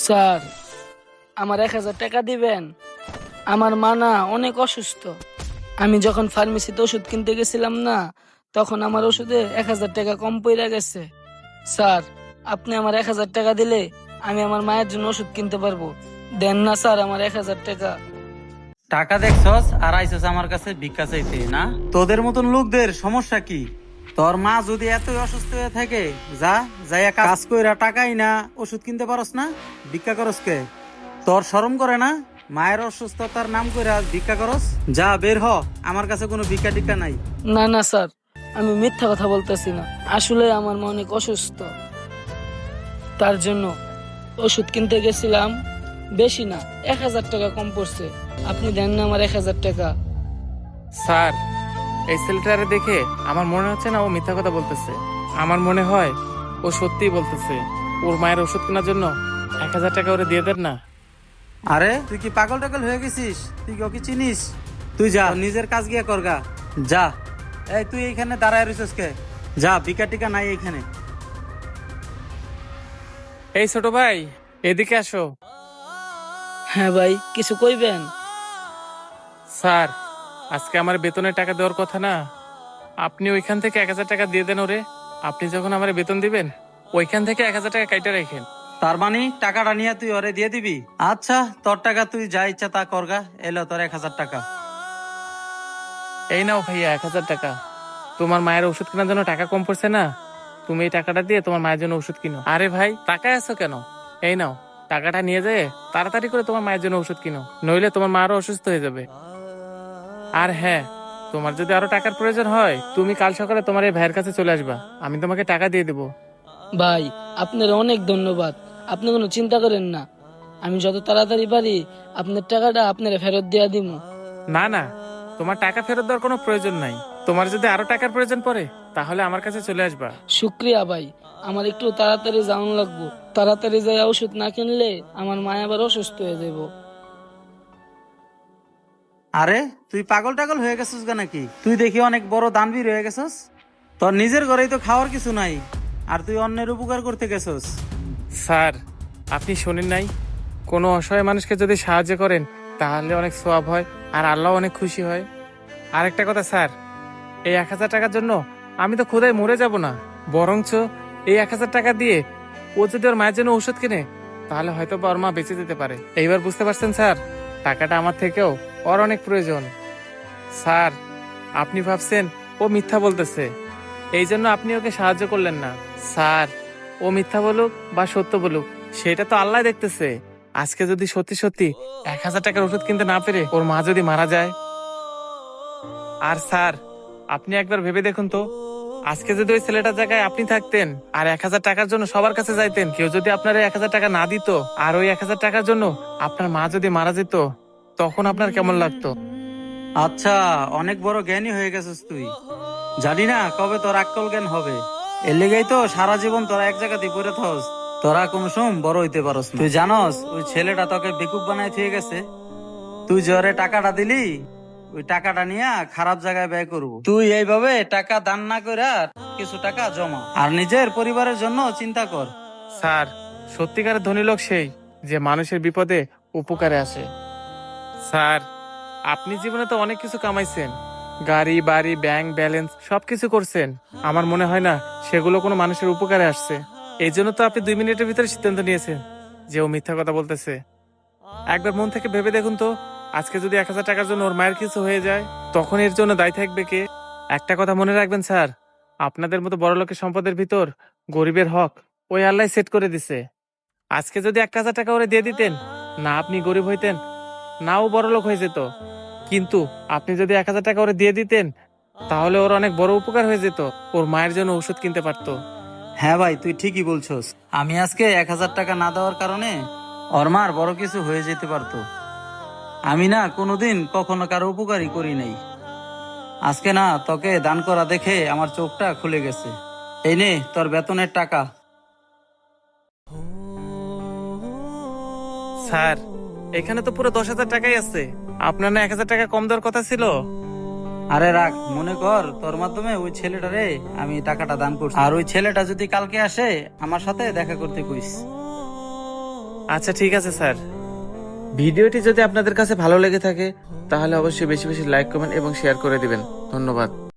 Sir, আমার 1,000 টাকা দিবেন। আমার মা না অনেক অসুস্থ। আমি যখন ফার্মেসিতে ওষুধ কিনতে গেছিলাম না, তখন আমার ওষুধে 1,000 টাকা কম পড়ে গেছে। স্যার, আপনি আমার 1,000 টাকা দিলে আমি আমার মায়ের জন্য ওষুধ কিনতে পারবো। দেন না স্যার আমার 1,000 টাকা। টাকা দেখছস আর আইসস আমার কাছে ভিক্ষা চাইতে না? তোদের মতন লোকদের সমস্যা কি? তোর মা যদি এতই অসুস্থ হয়ে থাকে, যাইয়া কাজ কইরা টাকাই না ওষুধ কিনতে পারস না, ভিক্ষা করস কে? তোর শরম করে না? মায়ের অসুস্থতার নাম কইরা ভিক্ষা করস? যা বের হ, আমার কাছে কোনো ভিক্ষা টিক্ষা নাই। না না স্যার, আমি মিথ্যা কথা বলতেছি না। আসলে আমার মা অনেক অসুস্থ, তার জন্য ওষুধ কিনতে গেছিলাম। বেশি না, 1,000 টাকা কম পড়ছে। আপনি দেন না আমার 1,000 টাকা। স্যার, এই ছেলেটারে দেখে আমার মনে হচ্ছে না ও মিথ্যা কথা বলতেছে। আমার মনে হয় ও সত্যিই বলতেছে। ওর মায়ের ওষুধ কেনার জন্য 1,000 টাকা ওরে দিয়ে দেন না। আরে তুই কি পাগল টাগল হয়ে গেছিস? তুই ওকে চিনিস? তুই যা, তোর নিজের কাজ গিয়া করগা। যা। এই তুই এইখানে দাঁড়ায় রইছস কে? যা, ভিক্ষা টিকা নাই এইখানে। এই ছোট ভাই, এদিকে আসো। হ্যাঁ ভাই, কিছু কইবেন? স্যার, আজকে আমার বেতনের টাকা দেওয়ার কথা না, আপনি ওইখান থেকে 1,000 টাকা দিয়ে দেন ওরে। আপনি যখন আমার বেতন দিবেন, ওইখান থেকে 1,000 টাকা কাইটা রাখেন। তার মানে টাকাটা নিয়ে তুই ওরে দিয়ে দিবি? আচ্ছা, তোর টাকা তুই যা ইচ্ছা তা করগা। এলো তোর 1,000 টাকা। এই নাও ভাইয়া 1,000 টাকা। তোমার মায়ের ওষুধ কেনার জন্য টাকা কম পড়ছে না, তুমি এই টাকাটা দিয়ে তোমার মায়ের জন্য ওষুধ কিনো। আরে ভাই, টাকায় আছো কেন? এই নাও, টাকাটা নিয়ে যেয়ে তাড়াতাড়ি করে তোমার মায়ের জন্য ওষুধ কিনো, নইলে তোমার মা আরো অসুস্থ হয়ে যাবে। আর হ্যাঁ, তোমার যদি আরো টাকার প্রয়োজন হয়, তুমি কাল সকালে তোমার এই ভাইয়ের কাছে চলে আসবা, আমি তোমাকে টাকা দিয়ে দেবো। ভাই, আপনার অনেক ধন্যবাদ। আপনি কোনো চিন্তা করেন না, আমি যত তাড়াতাড়ি পারি আপনার টাকাটা আপনারা ফেরত দিয়া দিব। না না, তোমার টাকা ফেরত দেওয়ার কোনো প্রয়োজন নাই। তোমার যদি আরো টাকার প্রয়োজন পড়ে, তাহলে আমার কাছে চলে আসবা। শুক্রিয়া ভাই, আমার একটু তাড়াতাড়ি যাওয়ান লাগবো। তাড়াতাড়ি যাই ওষুধ না কিনলে আমার মা আবার অসুস্থ হয়ে যাব। আরে তুই পাগল টাগল হয়ে গেছিস গা নাকি? তুই দেখি অনেক বড় দানবীর হয়ে গেছস। তোর নিজের ঘরেই তো খাওয়ার কিছু নাই, আর তুই অন্যের উপকার করতে গেছস। স্যার, আপনি শোনেন নাই, কোনো অসহায় মানুষকে যদি সাহায্য করেন তাহলে অনেক সওয়াব হয়, আর আল্লাহ অনেক খুশি হয়। আরেকটা কথা স্যার, এই 1,000 টাকার জন্য আমি তো ক্ষুধায় মরে যাব না, বরঞ্চ এই 1,000 টাকা দিয়ে ও যদি ওর মায়ের জন্য ওষুধ কিনে, তাহলে হয়তো বা ওর মা বেঁচে যেতে পারে। এইবার বুঝতে পারছেন স্যার, টাকাটা আমার থেকেও ওর অনেক প্রয়োজন। স্যার, আপনি ভাবছেন ও মিথ্যা বলতেছে, এই জন্য আপনি ওকে সাহায্য করলেন না। স্যার, ও মিথ্যা বলুক বা সত্য বলুক, সেটা তো আল্লাহ দেখতেছে। আজকে যদি সত্যি সত্যি 1,000 টাকার ওষুধ কিনতে না পেরে ওর মা যদি মারা যায়, আর স্যার, আপনি একবার ভেবে দেখুন তো, আজকে যদি ওই ছেলেটার জায়গায় আপনি থাকতেন আর 1,000 টাকার জন্য সবার কাছে যাইতেন, কেউ যদি আপনার 1,000 টাকা না দিত, আর ওই 1,000 টাকার জন্য আপনার মা যদি মারা যেত, তখন আপনার কেমন লাগতো? আচ্ছা, অনেক বড় জ্ঞানী হয়ে গেছিস তুই। জানি না কবে তোর আক্কল জ্ঞান হবে। এর লেগেই তো সারা জীবন তোরা এক জায়গাতেই পড়ে থাকস। তোরা কোনো সময় বড় হইতে পারস না। তুই জানস ওই ছেলেটা তোকে বেকুব বানায় থুয়ে গেছে। তুই জোরে টাকাটা দিলি, ওই টাকাটা নিয়ে খারাপ জায়গায় ব্যয় করবো। তুই এইভাবে টাকা দান না করে কিছু টাকা জমা, আর নিজের পরিবারের জন্য চিন্তা কর। স্যার, সত্যিকারের ধনী লোক সেই যে মানুষের বিপদে উপকারে আসে। স্যার, আপনি জীবনে তো অনেক কিছু কামাইছেন, গাড়ি বাড়ি ব্যাংক ব্যালেন্স সবকিছু করছেন। আমার মনে হয় না সেগুলো কোনো মানুষের উপকারে আসছে। এই জন্য তো আপনি 2 মিনিটের ভিতরে সিদ্ধান্ত নিয়েছেন যে ও মিথ্যা কথা বলতেছে। একবার মন থেকে ভেবে দেখুন তো, আজকে যদি 1,000 টাকার জন্য ওর মায়ের কিছু হয়ে যায়, তখন এর জন্য দায়ী থাকবে কে? একটা কথা মনে রাখবেন স্যার, আপনাদের মতো বড় লোকের সম্পদের ভিতর গরিবের হক ওই আল্লাহ সেট করে দিছে। আজকে যদি 1,000 টাকা ওরে দিয়ে দিতেন, না আপনি গরিব হইতেন, না ও বড় লোক হয়ে যেত। কিন্তু আপনি যদি 1,000 টাকা ওরে দিয়ে দিতেন, তাহলে ওর অনেক বড় উপকার হয়ে যেত, ওর মায়ের জন্য ওষুধ কিনতে পারতো। হ্যাঁ ভাই, তুই ঠিকই বলছস। আমি আজকে 1,000 টাকা না দেওয়ার কারণে ওর মার বড় কিছু হয়ে যেতে পারতো। আমি না কোনোদিন কখনো কারো উপকারই করি নাই। আজকে না তোকে দান করা দেখে আমার চোখটা খুলে গেছে। এই নে তোর বেতনের টাকা। স্যার, এখানে তো পুরো 10,000 টাকাই আছে, আপনার না 1,000 টাকা কম দেওয়ার কথা ছিল? আরে রাখ, মনে কর তোর মাধ্যমে ওই ছেলেটারে আমি টাকাটা দান করছি। আর ওই ছেলেটা যদি কালকে আসে আমার সাথে দেখা করতে কইস। আচ্ছা ঠিক আছে স্যার। ভিডিওটি যদি আপনাদের কাছে ভালো লেগে থাকে তাহলে অবশ্যই বেশি বেশি লাইক কমেন্ট এবং শেয়ার করে দিবেন। ধন্যবাদ।